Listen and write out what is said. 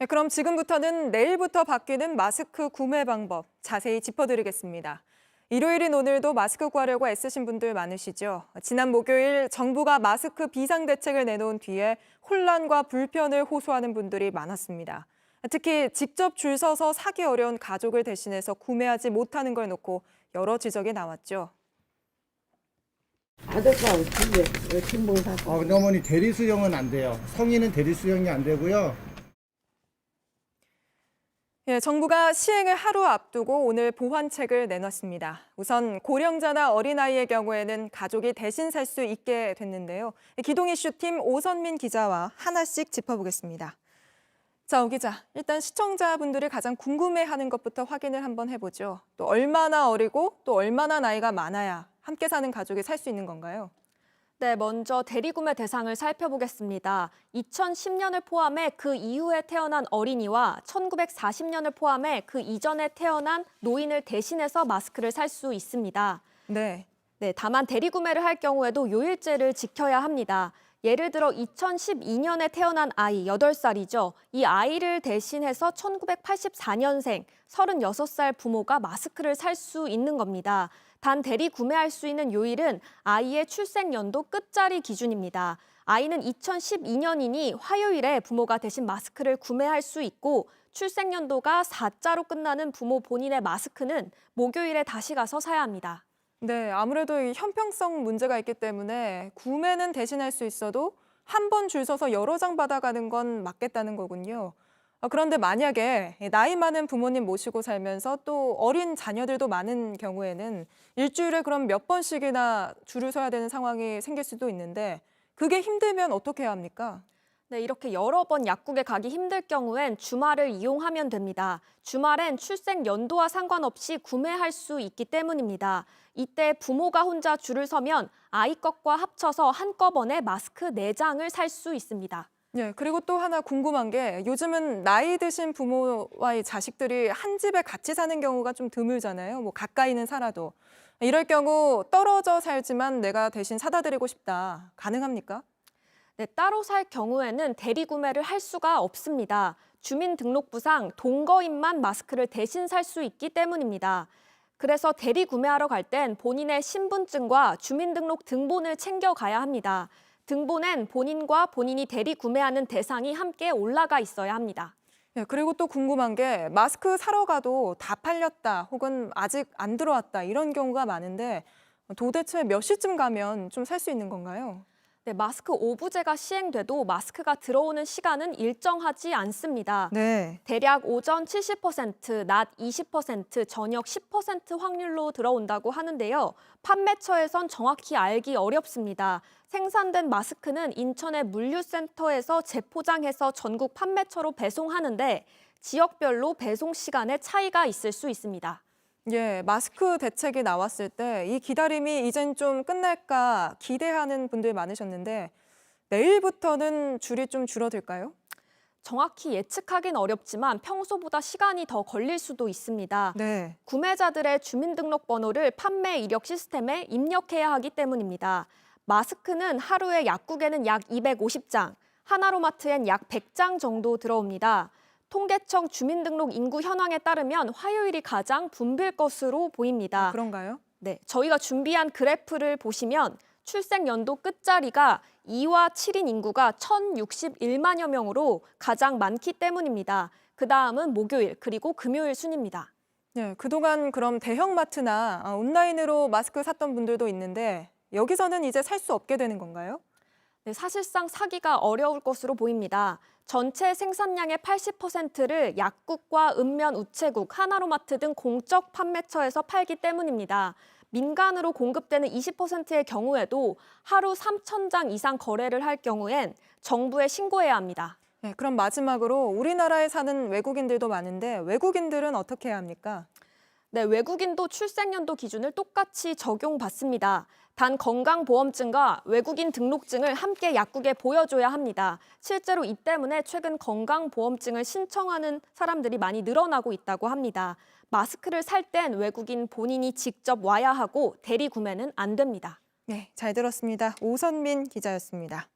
네, 그럼 지금부터는 내일부터 바뀌는 마스크 구매 방법 자세히 짚어드리겠습니다. 일요일인 오늘도 마스크 구하려고 애쓰신 분들 많으시죠? 지난 목요일 정부가 마스크 비상대책을 내놓은 뒤에 혼란과 불편을 호소하는 분들이 많았습니다. 특히 직접 줄 서서 사기 어려운 가족을 대신해서 구매하지 못하는 걸 놓고 여러 지적이 나왔죠. 아들하고 둘이 왜 김볼 사고? 근데 어머니 대리수령은 안 돼요. 성인은 대리수령이 안 되고요. 예, 정부가 시행을 하루 앞두고 오늘 보완책을 내놨습니다. 우선 고령자나 어린아이의 경우에는 가족이 대신 살 수 있게 됐는데요. 기동 이슈팀 오선민 기자와 하나씩 짚어보겠습니다. 자, 오 기자, 일단 시청자분들이 가장 궁금해하는 것부터 확인을 한번 해보죠. 또 얼마나 어리고 또 얼마나 나이가 많아야 함께 사는 가족이 살 수 있는 건가요? 네, 먼저 대리구매 대상을 살펴보겠습니다. 2010년을 포함해 그 이후에 태어난 어린이와 1940년을 포함해 그 이전에 태어난 노인을 대신해서 마스크를 살 수 있습니다. 네. 네, 다만 대리구매를 할 경우에도 요일제를 지켜야 합니다. 예를 들어 2012년에 태어난 아이 8살이죠. 이 아이를 대신해서 1984년생 36살 부모가 마스크를 살 수 있는 겁니다. 단 대리 구매할 수 있는 요일은 아이의 출생연도 끝자리 기준입니다. 아이는 2012년이니 화요일에 부모가 대신 마스크를 구매할 수 있고 출생연도가 4자로 끝나는 부모 본인의 마스크는 목요일에 다시 가서 사야 합니다. 네, 아무래도 이 형평성 문제가 있기 때문에 구매는 대신할 수 있어도 한 번 줄 서서 여러 장 받아가는 건 맞겠다는 거군요. 그런데 만약에 나이 많은 부모님 모시고 살면서 또 어린 자녀들도 많은 경우에는 일주일에 그럼 몇 번씩이나 줄을 서야 되는 상황이 생길 수도 있는데 그게 힘들면 어떻게 해야 합니까? 네, 이렇게 여러 번 약국에 가기 힘들 경우엔 주말을 이용하면 됩니다. 주말엔 출생 연도와 상관없이 구매할 수 있기 때문입니다. 이때 부모가 혼자 줄을 서면 아이 것과 합쳐서 한꺼번에 마스크 4장을 살 수 있습니다. 네, 그리고 또 하나 궁금한 게 요즘은 나이 드신 부모와의 자식들이 한 집에 같이 사는 경우가 좀 드물잖아요. 뭐 가까이는 살아도. 이럴 경우 떨어져 살지만 내가 대신 사다 드리고 싶다. 가능합니까? 네, 따로 살 경우에는 대리 구매를 할 수가 없습니다. 주민등록부상 동거인만 마스크를 대신 살 수 있기 때문입니다. 그래서 대리 구매하러 갈 땐 본인의 신분증과 주민등록 등본을 챙겨가야 합니다. 등본엔 본인과 본인이 대리 구매하는 대상이 함께 올라가 있어야 합니다. 네, 그리고 또 궁금한 게 마스크 사러 가도 다 팔렸다 혹은 아직 안 들어왔다 이런 경우가 많은데 도대체 몇 시쯤 가면 좀 살 수 있는 건가요? 네, 마스크 오부제가 시행돼도 마스크가 들어오는 시간은 일정하지 않습니다. 네. 대략 오전 70%, 낮 20%, 저녁 10% 확률로 들어온다고 하는데요. 판매처에선 정확히 알기 어렵습니다. 생산된 마스크는 인천의 물류센터에서 재포장해서 전국 판매처로 배송하는데 지역별로 배송 시간에 차이가 있을 수 있습니다. 예, 마스크 대책이 나왔을 때 이 기다림이 이젠 좀 끝날까 기대하는 분들 많으셨는데 내일부터는 줄이 좀 줄어들까요? 정확히 예측하긴 어렵지만 평소보다 시간이 더 걸릴 수도 있습니다. 네. 구매자들의 주민등록번호를 판매 이력 시스템에 입력해야 하기 때문입니다. 마스크는 하루에 약국에는 약 250장, 하나로마트엔 약 100장 정도 들어옵니다. 통계청 주민등록 인구 현황에 따르면 화요일이 가장 붐빌 것으로 보입니다. 그런가요? 네, 저희가 준비한 그래프를 보시면 출생 연도 끝자리가 2와 7인 인구가 1,061만여 명으로 가장 많기 때문입니다. 그 다음은 목요일 그리고 금요일 순입니다. 네, 그동안 그럼 대형마트나 온라인으로 마스크 샀던 분들도 있는데 여기서는 이제 살 수 없게 되는 건가요? 네, 사실상 사기가 어려울 것으로 보입니다. 전체 생산량의 80%를 약국과 읍면 우체국, 하나로마트 등 공적 판매처에서 팔기 때문입니다. 민간으로 공급되는 20%의 경우에도 하루 3,000장 이상 거래를 할 경우엔 정부에 신고해야 합니다. 네, 그럼 마지막으로 우리나라에 사는 외국인들도 많은데 외국인들은 어떻게 해야 합니까? 네, 외국인도 출생연도 기준을 똑같이 적용받습니다. 단 건강보험증과 외국인 등록증을 함께 약국에 보여줘야 합니다. 실제로 이 때문에 최근 건강보험증을 신청하는 사람들이 많이 늘어나고 있다고 합니다. 마스크를 살 땐 외국인 본인이 직접 와야 하고 대리 구매는 안 됩니다. 네, 잘 들었습니다. 오선민 기자였습니다.